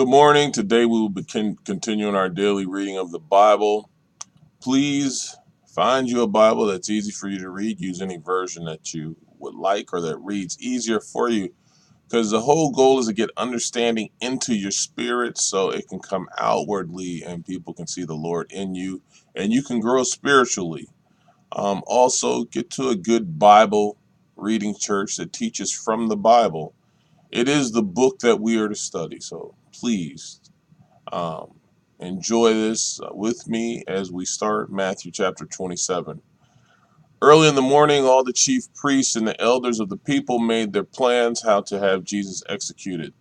Good morning. Today we will be continuing our daily reading of the Bible. Please find you a Bible that's easy for you to read. Use any version that you would like or that reads easier for you, because the whole goal is to get understanding into your spirit so it can come outwardly and people can see the Lord in you and you can grow spiritually. Also, get to a good Bible reading church that teaches from the Bible. It is the book that we are to study, so please um, enjoy this with me as we start Matthew chapter 27. Early in the morning, all the chief priests and the elders of the people made their plans how to have Jesus executed.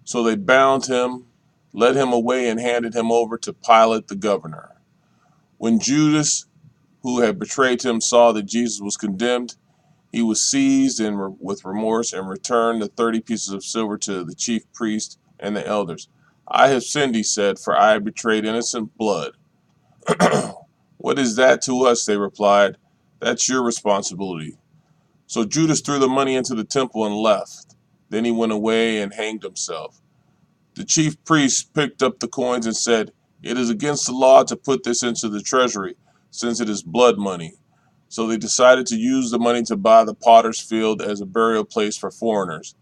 So they bound him, led him away, and handed him over to Pilate the governor. When Judas, who had betrayed him, saw that Jesus was condemned, he was seized with remorse and returned the 30 pieces of silver to the chief priests and the elders. I have sinned, he said, for I have betrayed innocent blood. What is that to us? They replied. That's your responsibility. So Judas threw the money into the temple and left. Then he went away and hanged himself. The chief priests picked up the coins and said, "It is against the law to put this into the treasury, since it is blood money." So they decided to use the money to buy the potter's field as a burial place for foreigners.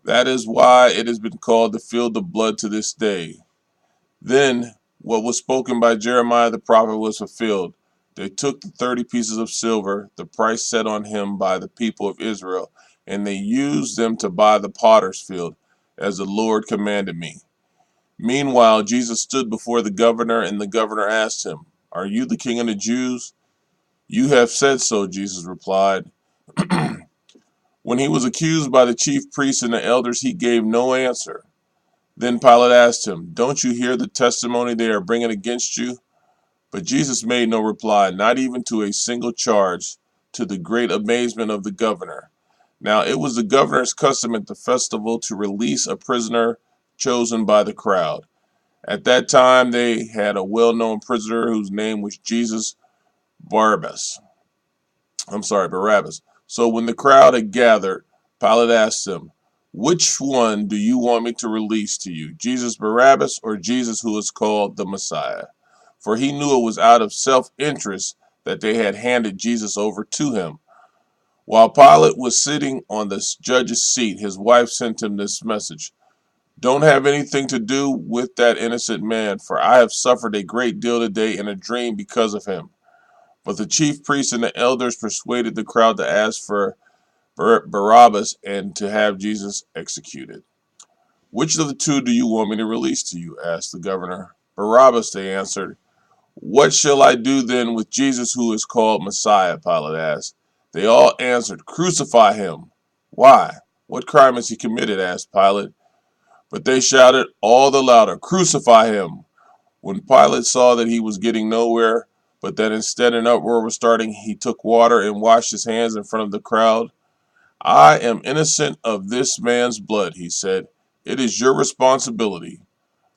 That is why it has been called the field of blood to this day. Then what was spoken by Jeremiah the prophet was fulfilled. They took the 30 pieces of silver, the price set on him by the people of Israel, and they used them to buy the potter's field, as the Lord commanded me. Meanwhile, Jesus stood before the governor, and the governor asked him, "Are you the king of the Jews?" "You have said so," Jesus replied. When he was accused by the chief priests and the elders, he gave no answer. Then Pilate asked him, "Don't you hear the testimony they are bringing against you?" But Jesus made no reply, not even to a single charge, to the great amazement of the governor. Now it was the governor's custom at the festival to release a prisoner chosen by the crowd. At that time, they had a well-known prisoner whose name was Jesus Barabbas. Barabbas. So when the crowd had gathered, Pilate asked them, "Which one do you want me to release to you, Jesus Barabbas or Jesus who is called the Messiah?" For he knew it was out of self-interest that they had handed Jesus over to him. While Pilate was sitting on the judge's seat, his wife sent him this message: "Don't have anything to do with that innocent man, for I have suffered a great deal today in a dream because of him." But the chief priests and the elders persuaded the crowd to ask for Barabbas and to have Jesus executed. "Which of the two do you want me to release to you?" asked the governor. "Barabbas," they answered. "What shall I do then with Jesus who is called Messiah?" Pilate asked. They all answered, "Crucify him." "Why? What crime has he committed?" asked Pilate. But they shouted all the louder, "Crucify him." When Pilate saw that he was getting nowhere, but that instead an uproar was starting, he took water and washed his hands in front of the crowd. "I am innocent of this man's blood," he said. "It is your responsibility."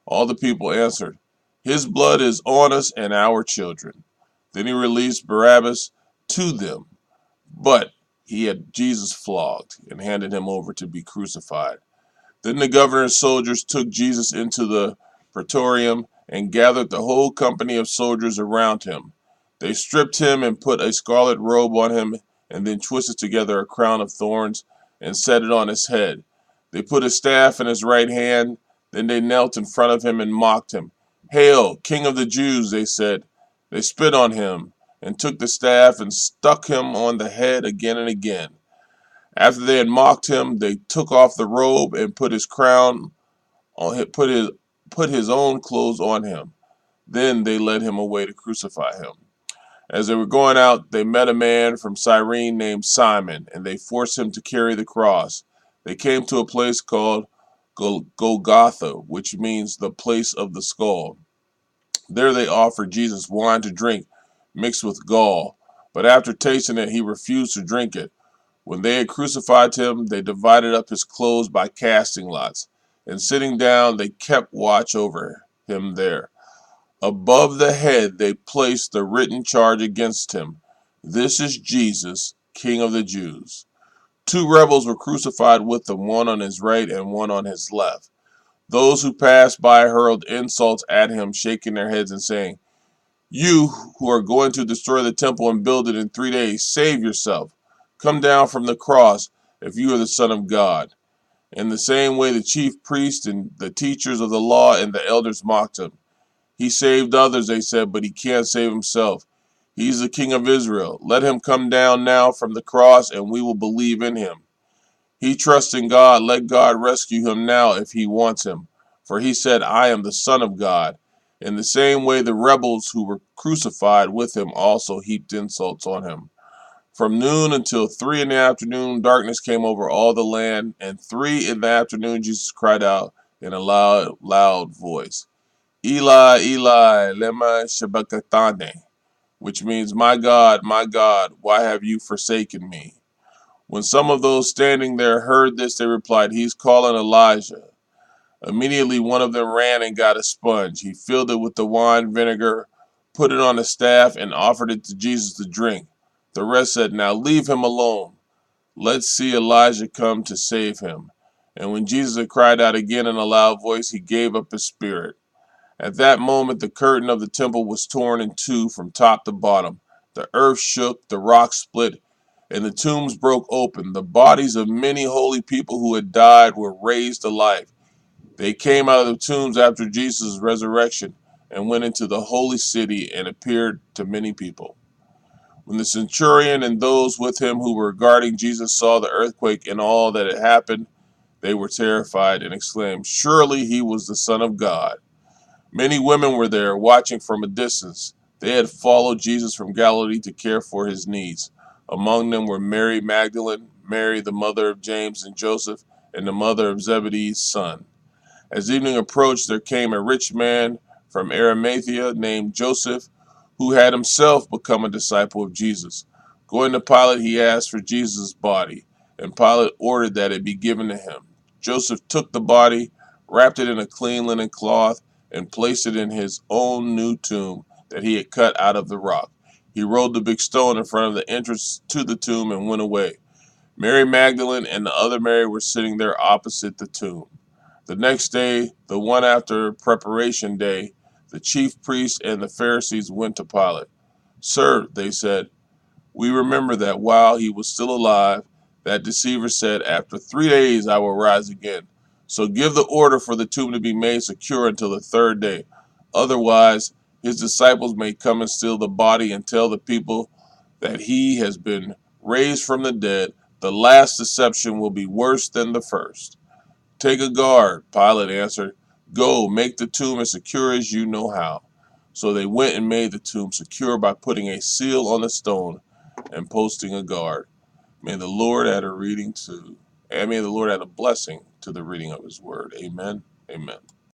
All the people answered, "His blood is on us and our children." Then he released Barabbas to them, but he had Jesus flogged and handed him over to be crucified. Then the governor's soldiers took Jesus into the praetorium and gathered the whole company of soldiers around him. They stripped him and put a scarlet robe on him, and then twisted together a crown of thorns and set it on his head. They put a staff in his right hand. Then they knelt in front of him and mocked him. "Hail, King of the Jews," they said. They spit on him and took the staff and stuck him on the head again and again. After they had mocked him, they took off the robe and put his crown on, put his own clothes on him. Then they led him away to crucify him. As they were going out, they met a man from Cyrene named Simon, and they forced him to carry the cross. They came to a place called Golgotha, which means the place of the skull. There they offered Jesus wine to drink, mixed with gall, but after tasting it, he refused to drink it. When they had crucified him, they divided up his clothes by casting lots, and sitting down, they kept watch over him there. Above the head they placed the written charge against him: "This is Jesus, King of the Jews." Two rebels were crucified with him, one on his right and one on his left. Those who passed by hurled insults at him, shaking their heads and saying, "You who are going to destroy the temple and build it in 3 days, save yourself. Come down from the cross if you are the Son of God." In the same way, the chief priests and the teachers of the law and the elders mocked him. "He saved others," they said, "but he can't save himself. He's the King of Israel. Let him come down now from the cross and we will believe in him. He trusts in God. Let God rescue him now if he wants him. For he said, 'I am the Son of God.'" In the same way, the rebels who were crucified with him also heaped insults on him. From noon until 3 in the afternoon, darkness came over all the land, and 3 in the afternoon, Jesus cried out in a loud, loud voice, "Eli, Eli, lema sabachthani," which means, my God, why have you forsaken me?" When some of those standing there heard this, they replied, "He's calling Elijah." Immediately one of them ran and got a sponge. He filled it with the wine vinegar, put it on a staff, and offered it to Jesus to drink. The rest said, "Now leave him alone. Let's see Elijah come to save him." And when Jesus had cried out again in a loud voice, he gave up his spirit. At that moment, the curtain of the temple was torn in two from top to bottom. The earth shook, the rocks split, and the tombs broke open. The bodies of many holy people who had died were raised to life. They came out of the tombs after Jesus' resurrection and went into the holy city and appeared to many people. When the centurion and those with him who were guarding Jesus saw the earthquake and all that had happened, they were terrified and exclaimed, "Surely he was the Son of God." Many women were there, watching from a distance. They had followed Jesus from Galilee to care for his needs. Among them were Mary Magdalene, Mary the mother of James and Joseph, and the mother of Zebedee's son. As evening approached, there came a rich man from Arimathea named Joseph, who had himself become a disciple of Jesus. Going to Pilate, he asked for Jesus' body, and Pilate ordered that it be given to him. Joseph took the body, wrapped it in a clean linen cloth, and placed it in his own new tomb that he had cut out of the rock. He rolled the big stone in front of the entrance to the tomb and went away. Mary Magdalene and the other Mary were sitting there opposite the tomb. The next day, the one after preparation day, the chief priests and the Pharisees went to Pilate. "Sir," they said, "we remember that while he was still alive, that deceiver said, 'After 3 days I will rise again.' So give the order for the tomb to be made secure until the third day. Otherwise, his disciples may come and steal the body and tell the people that he has been raised from the dead. The last deception will be worse than the first." "Take a guard," Pilate answered. "Go, make the tomb as secure as you know how." So they went and made the tomb secure by putting a seal on the stone and posting a guard. May the Lord add a reading to, and may the Lord add a blessing to the reading of his word. Amen. Amen.